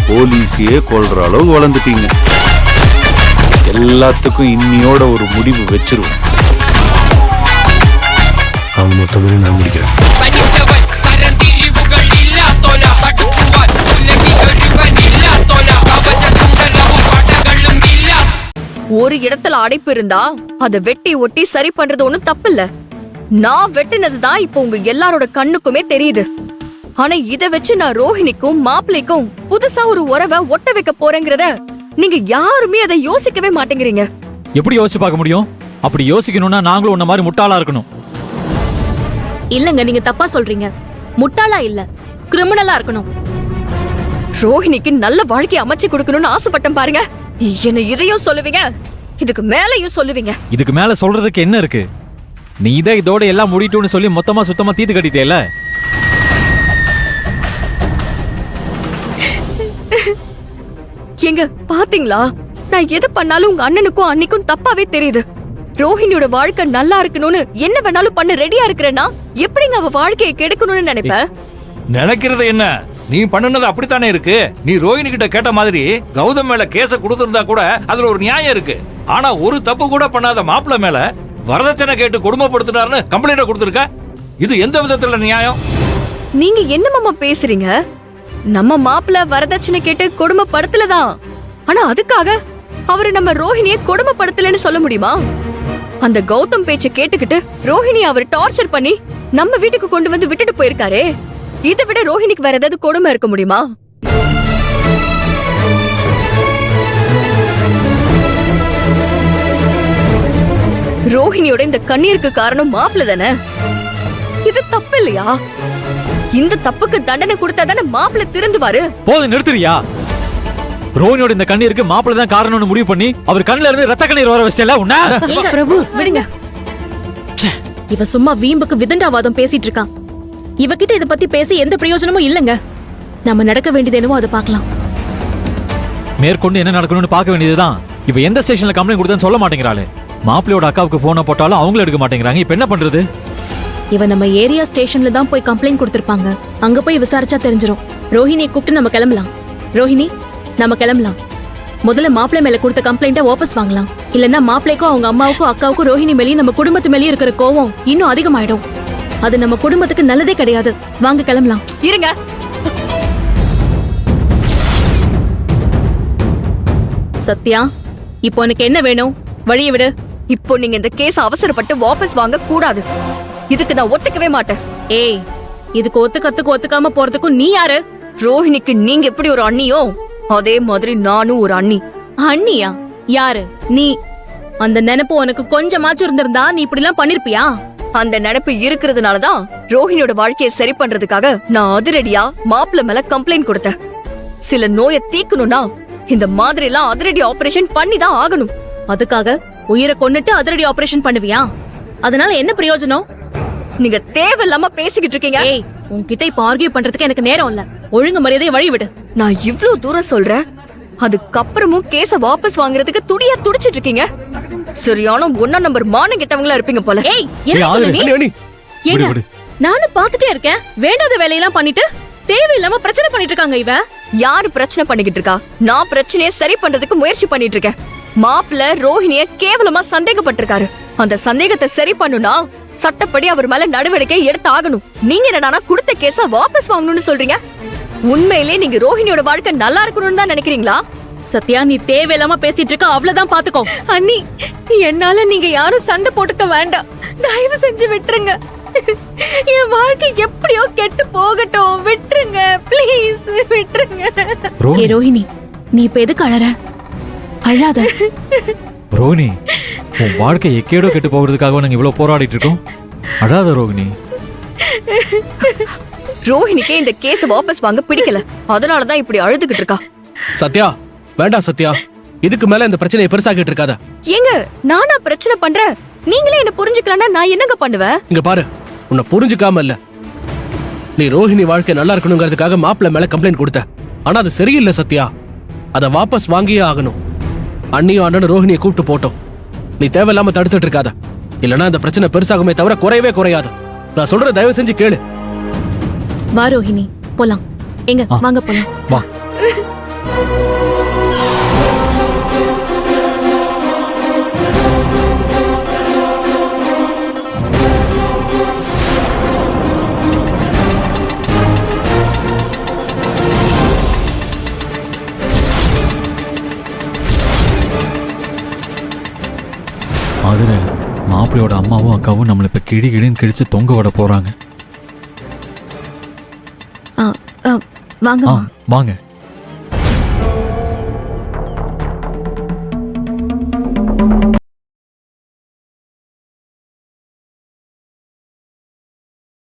போலீஸையே கொல்ற அளவு வளர்ந்துட்டீங்க. எல்லாத்துக்கும் இன்னியோட ஒரு முடிவு வச்சிருவோம். அவங்க மொத்தமே நான் முடிக்கிறேன். ஒரு இடத்துல அடைப்பு இருந்தா அதை வெட்டி ஒட்டி சரி பண்றது ஒண்ணும் தப்பு இல்ல. நான் வெட்டினதுதான் இப்ப உங்க எல்லாரோட கண்ணுக்குமே தெரியுது. ஆனா இத வச்சு நான் ரோஹிணிக்கும் மாப்பிள்ளைக்கும் புதுசா ஒரு உறவை ஒட்ட வைக்க போறேங்கிறத நீங்க யாருமே அதை யோசிக்கவே மாட்டேங்கிறீங்க. எப்படி யோசிச்சு பார்க்க முடியும்? அப்படி யோசிக்கணும்னா நாங்களும் உன்ன மாதிரி முட்டாளா இருக்கணும். இல்லங்க, நீங்க தப்பா சொல்றீங்க. முட்டாளா இல்ல, கிரிமினலா இருக்கணும். ரோஹிணிக்கு நல்ல வாழ்க்கை அமைச்சு கொடுக்கணும்னு ஆசைப்பட்டேன் பாருங்க. என்ன இதையும் சொல்லுவீங்க, இதுக்கு மேலையும் சொல்லுவீங்க. இதுக்கு மேல சொல்றதுக்கு என்ன இருக்கு? நீ இதோட எல்லாம் முடிட்டுன்னு சொல்லி மொத்தமா சுத்தமா தீத்து கட்டிட்டேல. எங்க பாத்தீங்களா, நான் எது பண்ணாலும் உங்க அண்ணனுக்கும் அன்னிக்கும் தப்பாவே தெரியுது. ரோஹிணியோட வாழ்க்கை நல்லா இருக்கணும்னு என்ன வேணாலும் பண்ண ரெடியா இருக்கிறேன்னா எப்படிங்க அவ வாழ்க்கையை கெடுக்கணும்னு நினைப்ப? நினைக்கிறது என்ன, நீ பண்ணுனது அப்படித்தானே இருக்கு. நீ ரோஹிணி கிட்ட கேட்ட மாதிரி கௌதம் மேல கேஸ கொடுத்திருந்தா கூட அதுல ஒரு நியாயம் இருக்கு. ஆனா ஒரு தப்பு கூட பண்ணாத மாப்பிள்ள மேல வரதட்சணை கேட்டு கொடுமைப்படுத்தினார்னு கம்ப்ளைண்ட் கொடுத்திருக்க. இது எந்த விதத்துல நியாயம்? நீங்க என்ன மாமா பேசுறீங்க? நம்ம மாப்பிள்ள வரதட்சணை கேட்டு கொடுமைப்படுத்தலதான். ஆனா அதுக்காக அவரு நம்ம ரோஹிணியை கொடுமைப்படுத்தலன்னு சொல்ல முடியுமா? அந்த கௌதம் பேச்ச கேட்டுக்கிட்டு ரோஹிணி அவர் டார்ச்சர் பண்ணி நம்ம வீட்டுக்கு கொண்டு வந்து விட்டுட்டு போயிருக்காரே, இதை விட ரோஹிணிக்கு வேற ஏதாவது கொடுமை இருக்க முடியுமா? ரோஹிணியோட இந்த கண்ணீருக்கு காரணம் மாப்பிள்ள தானே. இது தப்பு இல்லையா? இந்த தப்புக்கு தண்டனை கொடுத்தா தானே மாப்பிள்ள திருந்துவாரு. போதும், நிறுத்துறியா? ரோஹிணியோட இந்த கண்ணீருக்கு மாப்பிள்ள தான் காரணம்னு முடிவு பண்ணி அவர் கண்ணுல இருந்து ரத்த கண்ணீர் வர வச்சல உன்ன. பிரபு விடுங்க. இவ சும்மா வீம்புக்கு விதண்டாவாதம் பேசிட்டு இருக்கான். இவகிட்ட இத பத்தி பேசி எந்த பிரயோஜனமும் இல்லங்க. நம்ம நடக்க வேண்டியது என்னவோ அதை பார்க்கலாம். மேற்கொண்டு என்ன நடக்கணும்னு பார்க்க வேண்டியதுதான். இவ எந்த ஸ்டேஷன்ல கம்ப்ளைண்ட் கொடுத்தேன்னு சொல்ல மாட்டேங்கிறாளே. மாப்பிள்ளையோட அக்காவுக்கு போனை போட்டாலும் அவங்களும் எடுக்க மாட்டேங்கிறாங்க. இப்ப என்ன பண்றது? இவ நம்ம ஏரியா ஸ்டேஷன்ல தான் போய் கம்ப்ளைண்ட் கொடுத்திருப்பாங்க. அங்க போய் விசாரிச்சா தெரிஞ்சிரும். ரோஹிணியை கூப்பிட்டு நம்ம கிளம்பலாம். ரோஹிணி, நம்ம கிளம்பலாம். முதல்ல மாப்பிள்ளை மேல கொடுத்த கம்ப்ளைண்ட வாபஸ் வாங்கலாம். இல்லன்னா மாப்பிள்ளைக்கும் அவங்க அம்மாவுக்கும் அக்காவுக்கும் ரோஹிணி மேலேயும் நம்ம குடும்பத்து மேலேயும் இருக்கிற கோவம் இன்னும் அதிகமாயிடும். அது நம்ம குடும்பத்துக்கு நல்லதே கிடையாது. வாங்க கிளம்பலாம். இருங்க. சத்யா, இப்போ உனக்கு என்ன வேணும்? வழியை விடு. இப்போ நீங்க இந்த கேஸ் அவசரப்பட்டு வாபஸ் வாங்க கூடாது. இதுக்கு நான் ஒத்துக்கவே மாட்டேன். ஏய், இதுக்கு ஒத்துக்கிறதுக்கு ஒத்துக்காம போறதுக்கும் நீ யாரு? ரோஹிணிக்கு நீங்க எப்படி ஒரு அண்ணியோ அதே மாதிரி நானும் ஒரு அண்ணி. அண்ணியா? யாரு நீ? அந்த நினைப்பு உனக்கு கொஞ்சமாச்சும் இருந்திருந்தா நீ இப்படி எல்லாம் பண்ணிருப்பியா? அந்த நினைப்பு இருக்கிறதுனாலதான் ரோஹிணியோட வாழ்க்கையை சரி பண்றதுக்காக நான் அதிரடியா மாப்பிள்ள மேல கம்ப்ளைண்ட் கொடுத்தேன். சில நோயை தீக்கணும்னா இந்த மாதிரி எல்லாம் அதிரடி ஆபரேஷன் பண்ணிதான் ஆகணும். அதுக்காக உயிரை கொன்னுட்டு அதிரடி ஆபரேஷன் பண்ணுவியா? அதனால என்ன பிரயோஜனம்? நீங்க தேவையில்லாம பேசிக்கிட்டு இருக்கீங்க. ஏய், உன்கிட்ட இப்ப ஆர்கியூ பண்றதுக்கு எனக்கு நேரம் இல்ல. ஒழுங்கு மரியாதை வழி விடு. நான் இவ்ளோ தூரம் சொல்றேன், அதுக்கப்புறமும் கேஸ வாபஸ் வாங்குறதுக்கு துடியா துடிச்சிட்டு இருக்கீங்க. சரியான 1 நம்பர் மானம் கெட்டவங்களா இருப்பீங்க போல. ஏய், என்ன சொல்ற நீ? விடு, ஏங்க, விடு. நானும் பாத்துட்டே இருக்கேன். வேண்டாத வேலையெல்லாம் பண்ணிட்டு தேவையில்லாம பிரச்சனை பண்ணிட்டு இருக்காங்க இவ. யாரு பிரச்சனை பண்ணிக்கிட்டு இருக்கா? நான் பிரச்சனையை சரி பண்றதுக்கு முயற்சி பண்ணிட்டு இருக்கேன். மாப்பிள்ள ரோஹிணிய கேவலமா சந்தேகப்பட்டிருக்காரு. அந்த சந்தேகத்தை சரி பண்ணுனா சட்டப்படி அவர் மேல நடவடிக்கை எடுத்து ஆகணும். நீங்க என்னடானா கொடுத்த கேஸ வாபஸ் வாங்கணும்னு சொல்றீங்க? உண்மையிலே நீங்க ரோஹிணியோட வாழ்க்கை நல்லா இருக்கணும்னு தான் நினைக்கிறீங்களா? சத்யா, நீ தேவையில்லாம பேசிட்டு இருக்க. அவ்வளவுதான் பாத்துக்கோ. அண்ணி, என்னால நீங்க யாரும் சண்டை போட்டுக்க வேண்டாம். தயவு செஞ்சு விட்டுருங்க. என் வாழ்க்கை எப்படியோ கெட்டு போகட்டும். விட்டுருங்க ப்ளீஸ், விட்டுருங்க. ஏ ரோஹிணி, நீ இப்ப எதுக்கு அழற? அழாத. ரோஹிணி, உன் வாழ்க்கை எக்கேடோ கெட்டு போகிறதுக்காக நாங்க இவ்வளவு போராடிட்டு இருக்கோம். அழாத ரோஹிணி. ரோஹிணிக்கே இந்த கேஸ் வாபஸ் வாங்க பிடிக்கல, அதனாலதான் இப்படி அழுதுகிட்டு இருக்கா. சத்யா, வேண்டாம் சத்யா. இதுக்கு மேல இந்த பிரச்சனையை பெருசாக்கிட்டு இருக்காத. ஏங்க, நானா பிரச்சனை பண்றேன்? நீங்களே என்ன புரிஞ்சுக்கலன்னா நான் என்னங்க பண்ணுவேன்? இங்க பாரு, உன்னை புரிஞ்சுக்காம இல்ல. நீ ரோஹிணி வாழ்க்கை நல்லா இருக்கணுங்கிறதுக்காக மாப்பிள்ள மேல கம்ப்ளைண்ட் கொடுத்த. ஆனா அது சரியில்லை சத்யா. அதை வாபஸ் வாங்கியே ஆகணும். அண்ணியும் அண்ணனும் ரோஹிணியை கூப்பிட்டு போட்டோம். நீ தேவையில்லாம தடுத்துட்டு இருக்காத. இல்லனா இந்த பிரச்சனை பெருசாகுமே தவிர குறையவே குறையாது. நான் சொல்ற தயவு செஞ்சு கேளு. வா ரோஹிணி, போலாம். எங்க வாங்க போலாம். வா. அதுல மாப்பிள்ளையோட அம்மாவும் அக்காவும் நம்மளை இப்ப கிழி கிழின்னு கிழிச்சு தொங்க விட போறாங்க. ஆ, ஆ, வாங்க வாங்க.